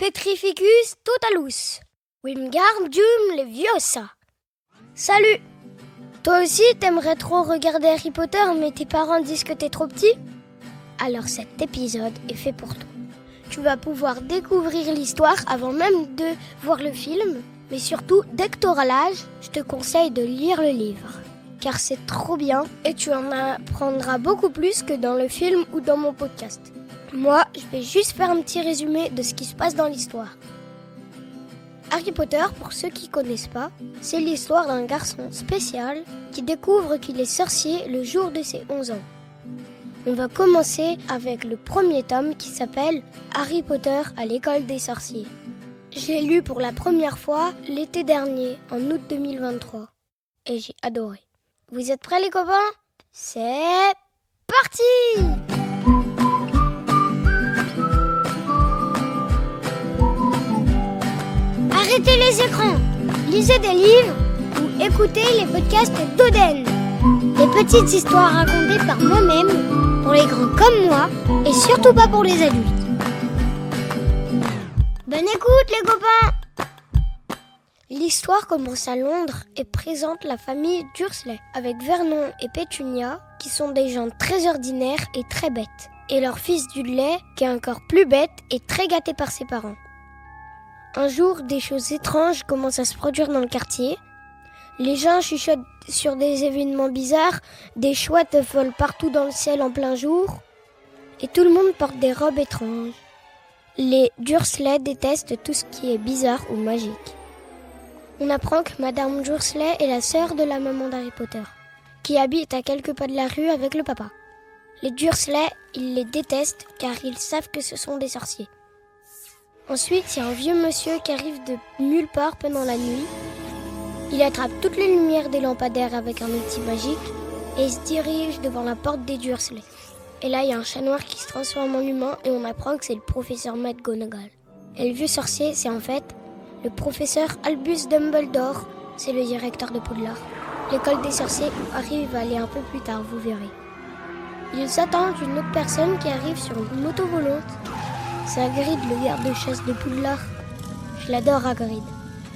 Petrificus totalus, Wingardium Leviosa. Salut! Toi aussi, t'aimerais trop regarder Harry Potter, mais tes parents disent que t'es trop petit? Alors cet épisode est fait pour toi. Tu vas pouvoir découvrir l'histoire avant même de voir le film, mais surtout, dès que t'auras l'âge, je te conseille de lire le livre. Car c'est trop bien et tu en apprendras beaucoup plus que dans le film ou dans mon podcast. Moi, je vais juste faire un petit résumé de ce qui se passe dans l'histoire. Harry Potter, pour ceux qui ne connaissent pas, c'est l'histoire d'un garçon spécial qui découvre qu'il est sorcier le jour de ses 11 ans. On va commencer avec le premier tome qui s'appelle Harry Potter à l'école des sorciers. J'ai lu pour la première fois l'été dernier, en août 2023, et j'ai adoré. Vous êtes prêts les copains? C'est parti! Arrêtez les écrans, lisez des livres ou écoutez les podcasts d'Oden. Des petites histoires racontées par moi-même, pour les grands comme moi, et surtout pas pour les adultes. Bonne écoute les copains! L'histoire commence à Londres et présente la famille Dursley, avec Vernon et Pétunia, qui sont des gens très ordinaires et très bêtes, et leur fils Dudley, qui est encore plus bête et très gâté par ses parents. Un jour, des choses étranges commencent à se produire dans le quartier. Les gens chuchotent sur des événements bizarres, des chouettes volent partout dans le ciel en plein jour, et tout le monde porte des robes étranges. Les Dursley détestent tout ce qui est bizarre ou magique. On apprend que Madame Dursley est la sœur de la maman d'Harry Potter, qui habite à quelques pas de la rue avec le papa. Les Dursley, ils les détestent car ils savent que ce sont des sorciers. Ensuite, il y a un vieux monsieur qui arrive de nulle part pendant la nuit. Il attrape toutes les lumières des lampadaires avec un outil magique et se dirige devant la porte des Dursley. Et là, il y a un chat noir qui se transforme en humain et on apprend que c'est le professeur McGonagall. Et le vieux sorcier, c'est en fait le professeur Albus Dumbledore, c'est le directeur de Poudlard. L'école des sorciers où Harry va aller un peu plus tard, vous verrez. Ils attendent une autre personne qui arrive sur une moto volante. C'est Hagrid, le garde-chasse de Poudlard. Je l'adore, Hagrid.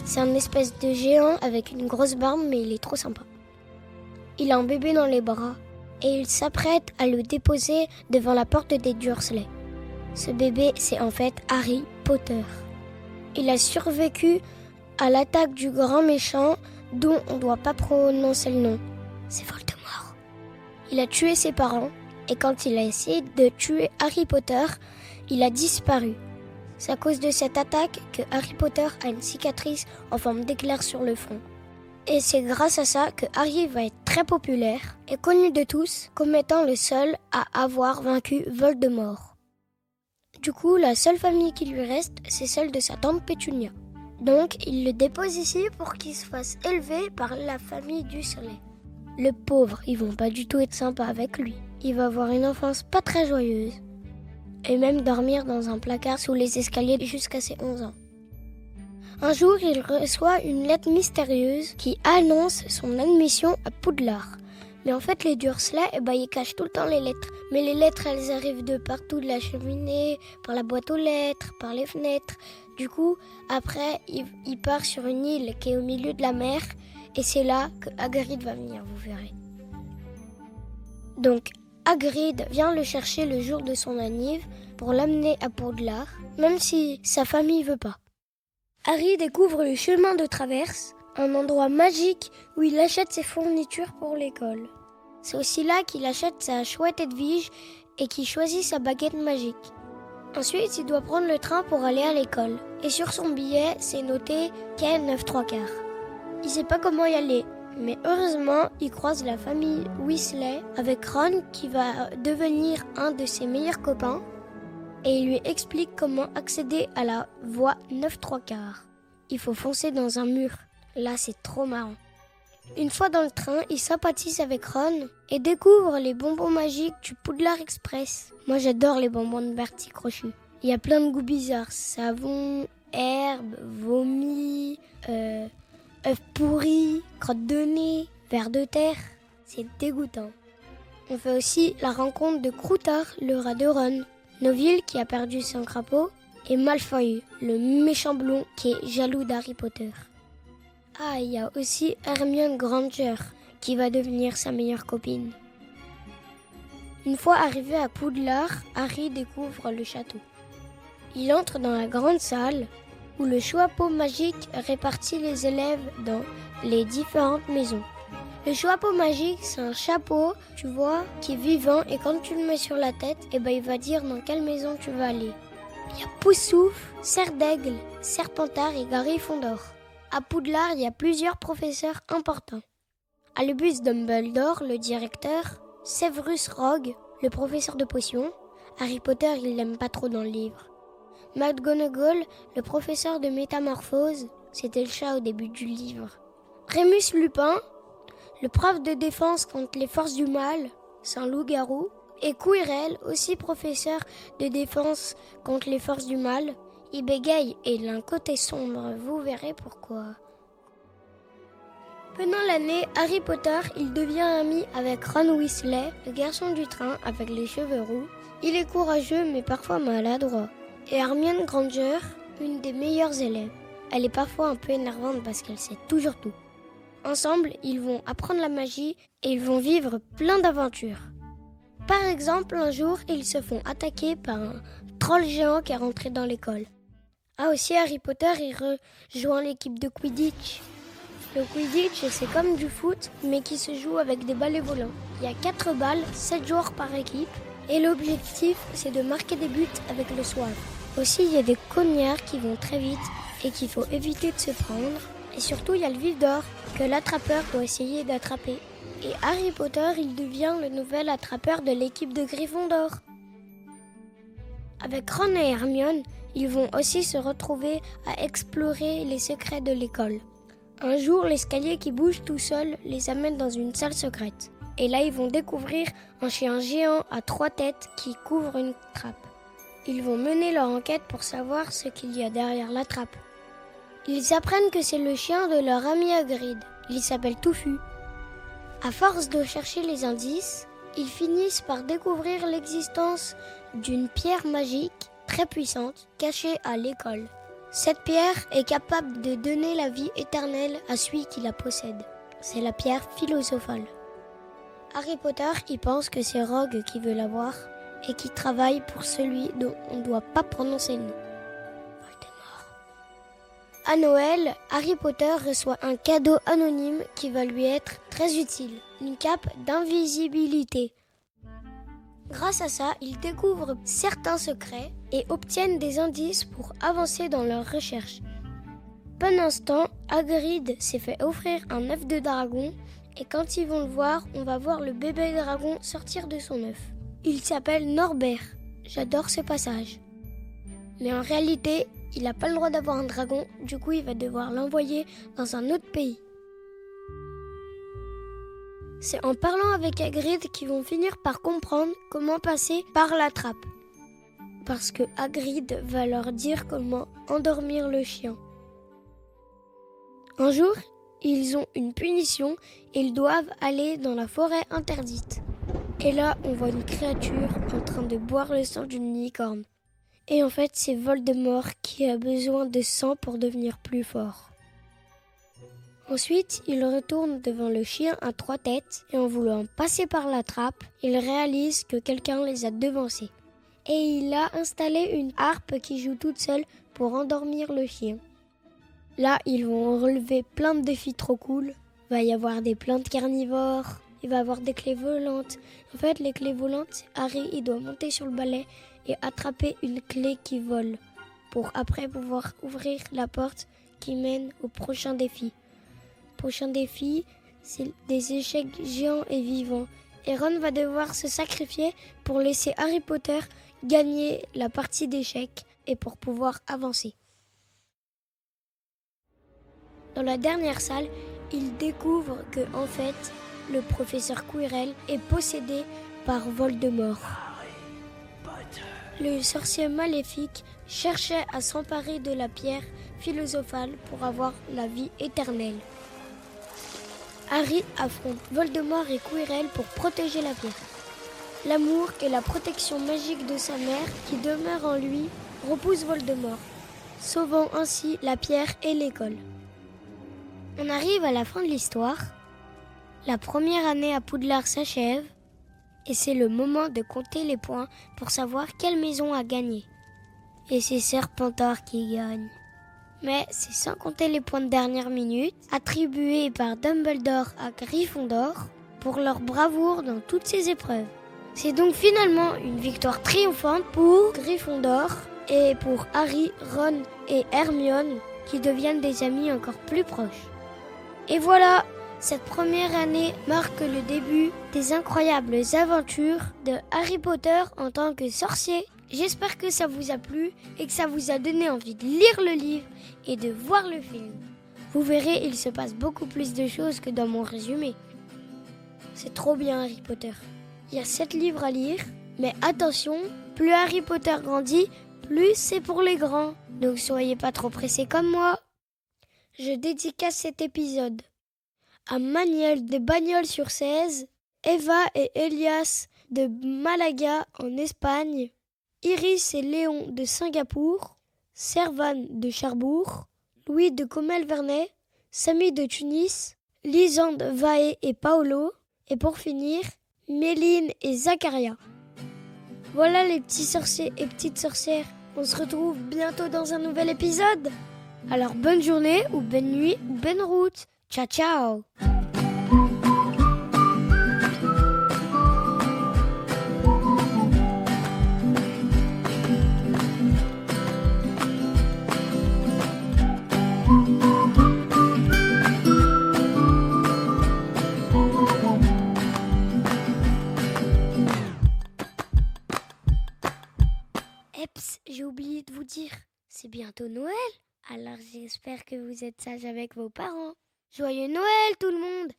C'est un espèce de géant avec une grosse barbe, mais il est trop sympa. Il a un bébé dans les bras et il s'apprête à le déposer devant la porte des Dursley. Ce bébé, c'est en fait Harry Potter. Il a survécu à l'attaque du grand méchant dont on ne doit pas prononcer le nom. C'est Voldemort. Il a tué ses parents et quand il a essayé de tuer Harry Potter, il a disparu. C'est à cause de cette attaque que Harry Potter a une cicatrice en forme d'éclair sur le front. Et c'est grâce à ça que Harry va être très populaire et connu de tous comme étant le seul à avoir vaincu Voldemort. Du coup, la seule famille qui lui reste, c'est celle de sa tante Pétunia. Donc, il le dépose ici pour qu'il se fasse élever par la famille Dursley. Le pauvre, ils vont pas du tout être sympas avec lui. Il va avoir une enfance pas très joyeuse. Et même dormir dans un placard sous les escaliers jusqu'à ses 11 ans. Un jour, il reçoit une lettre mystérieuse qui annonce son admission à Poudlard. Mais en fait, les Dursley, ils cachent tout le temps les lettres. Mais les lettres, elles arrivent de partout, de la cheminée, par la boîte aux lettres, par les fenêtres. Du coup, après, il part sur une île qui est au milieu de la mer. Et c'est là que Hagrid va venir, vous verrez. Donc, Hagrid vient le chercher le jour de son anniv pour l'amener à Poudlard, même si sa famille veut pas. Harry découvre le chemin de traverse, un endroit magique où il achète ses fournitures pour l'école. C'est aussi là qu'il achète sa chouette Edwige et qu'il choisit sa baguette magique. Ensuite, il doit prendre le train pour aller à l'école. Et sur son billet, c'est noté quai 9/3. Il sait pas comment y aller. Mais heureusement, il croise la famille Weasley avec Ron qui va devenir un de ses meilleurs copains et il lui explique comment accéder à la voie 9/3. Il faut foncer dans un mur. Là, c'est trop marrant. Une fois dans le train, il sympathise avec Ron et découvre les bonbons magiques du Poudlard Express. Moi, j'adore les bonbons de Bertie Crochu. Il y a plein de goûts bizarres. Savon, herbe, vomi, œufs pourris, crottes de nez, vers de terre. C'est dégoûtant. On fait aussi la rencontre de Croutard, le rat de Ron, Neville qui a perdu son crapaud, et Malfoy, le méchant blond qui est jaloux d'Harry Potter. Ah, il y a aussi Hermione Granger qui va devenir sa meilleure copine. Une fois arrivé à Poudlard, Harry découvre le château. Il entre dans la grande salle où le chapeau magique répartit les élèves dans les différentes maisons. Le chapeau magique, c'est un chapeau, tu vois, qui est vivant et quand tu le mets sur la tête, il va dire dans quelle maison tu vas aller. Il y a Poussouf, Serdaigle, Serpentard et Gryffondor. À Poudlard, il y a plusieurs professeurs importants. Albus Dumbledore, le directeur, Severus Rogue, le professeur de potions. Harry Potter, il l'aime pas trop dans le livre. McGonagall, le professeur de métamorphose, c'était le chat au début du livre. Rémus Lupin, le prof de défense contre les forces du mal, c'est un loup-garou. Et Quirrell, aussi professeur de défense contre les forces du mal. Il bégaye et il a un côté sombre, vous verrez pourquoi. Pendant l'année, Harry Potter, il devient ami avec Ron Weasley, le garçon du train avec les cheveux roux. Il est courageux mais parfois maladroit. Et Hermione Granger, une des meilleures élèves. Elle est parfois un peu énervante parce qu'elle sait toujours tout. Ensemble, ils vont apprendre la magie et ils vont vivre plein d'aventures. Par exemple, un jour, ils se font attaquer par un troll géant qui est rentré dans l'école. Ah aussi, Harry Potter, il rejoint l'équipe de Quidditch. Le Quidditch, c'est comme du foot, mais qui se joue avec des balais volants. Il y a 4 balles, 7 joueurs par équipe, et l'objectif, c'est de marquer des buts avec le soif. Aussi, il y a des cognards qui vont très vite et qu'il faut éviter de se prendre. Et surtout, il y a le vif d'or que l'attrapeur doit essayer d'attraper. Et Harry Potter, il devient le nouvel attrapeur de l'équipe de Gryffondor. Avec Ron et Hermione, ils vont aussi se retrouver à explorer les secrets de l'école. Un jour, l'escalier qui bouge tout seul les amène dans une salle secrète. Et là, ils vont découvrir un chien géant à 3 têtes qui couvre une trappe. Ils vont mener leur enquête pour savoir ce qu'il y a derrière la trappe. Ils apprennent que c'est le chien de leur ami Hagrid. Il s'appelle Touffu. À force de chercher les indices, ils finissent par découvrir l'existence d'une pierre magique très puissante cachée à l'école. Cette pierre est capable de donner la vie éternelle à celui qui la possède. C'est la pierre philosophale. Harry Potter, il pense que c'est Rogue qui veut l'avoir et qui travaille pour celui dont on ne doit pas prononcer le nom. À Noël, Harry Potter reçoit un cadeau anonyme qui va lui être très utile, une cape d'invisibilité. Grâce à ça, ils découvrent certains secrets et obtiennent des indices pour avancer dans leurs recherches. Pendant ce temps, Hagrid s'est fait offrir un œuf de dragon et quand ils vont le voir, on va voir le bébé dragon sortir de son œuf. Il s'appelle Norbert. J'adore ce passage. Mais en réalité, il n'a pas le droit d'avoir un dragon, du coup il va devoir l'envoyer dans un autre pays. C'est en parlant avec Hagrid qu'ils vont finir par comprendre comment passer par la trappe. Parce que Hagrid va leur dire comment endormir le chien. Un jour, ils ont une punition et ils doivent aller dans la forêt interdite. Et là, on voit une créature en train de boire le sang d'une licorne. Et en fait, c'est Voldemort qui a besoin de sang pour devenir plus fort. Ensuite, il retourne devant le chien à 3 têtes et en voulant passer par la trappe, il réalise que quelqu'un les a devancés. Et il a installé une harpe qui joue toute seule pour endormir le chien. Là, ils vont relever plein de défis trop cool. Il va y avoir des plantes carnivores, il va y avoir des clés volantes. En fait, les clés volantes, Harry, il doit monter sur le balai et attraper une clé qui vole pour après pouvoir ouvrir la porte qui mène au prochain défi. Prochain défi, c'est des échecs géants et vivants. Et Ron va devoir se sacrifier pour laisser Harry Potter gagner la partie d'échecs et pour pouvoir avancer. Dans la dernière salle, il découvre que, en fait, le professeur Quirrell est possédé par Voldemort. Le sorcier maléfique cherchait à s'emparer de la pierre philosophale pour avoir la vie éternelle. Harry affronte Voldemort et Quirrell pour protéger la pierre. L'amour et la protection magique de sa mère qui demeure en lui repousse Voldemort, sauvant ainsi la pierre et l'école. On arrive à la fin de l'histoire. La première année à Poudlard s'achève et c'est le moment de compter les points pour savoir quelle maison a gagné. Et c'est Serpentard qui gagne. Mais c'est sans compter les points de dernière minute attribués par Dumbledore à Gryffondor pour leur bravoure dans toutes ces épreuves. C'est donc finalement une victoire triomphante pour Gryffondor et pour Harry, Ron et Hermione qui deviennent des amis encore plus proches. Et voilà, cette première année marque le début des incroyables aventures de Harry Potter en tant que sorcier. J'espère que ça vous a plu et que ça vous a donné envie de lire le livre et de voir le film. Vous verrez, il se passe beaucoup plus de choses que dans mon résumé. C'est trop bien Harry Potter. Il y a 7 livres à lire, mais attention, plus Harry Potter grandit, plus c'est pour les grands. Donc soyez pas trop pressés comme moi. Je dédicace cet épisode à Maniel de Bagnols-sur-Cèze, Eva et Elias de Malaga en Espagne, Iris et Léon de Singapour, Servan de Cherbourg, Louis de Comel-Vernet, Samy de Tunis, Lisande, Vae et Paolo, et pour finir, Méline et Zacharia. Voilà les petits sorciers et petites sorcières, on se retrouve bientôt dans un nouvel épisode. Alors bonne journée ou bonne nuit ou bonne route. Ciao ciao. Eps, j'ai oublié de vous dire, c'est bientôt Noël. Alors j'espère que vous êtes sages avec vos parents. Joyeux Noël tout le monde!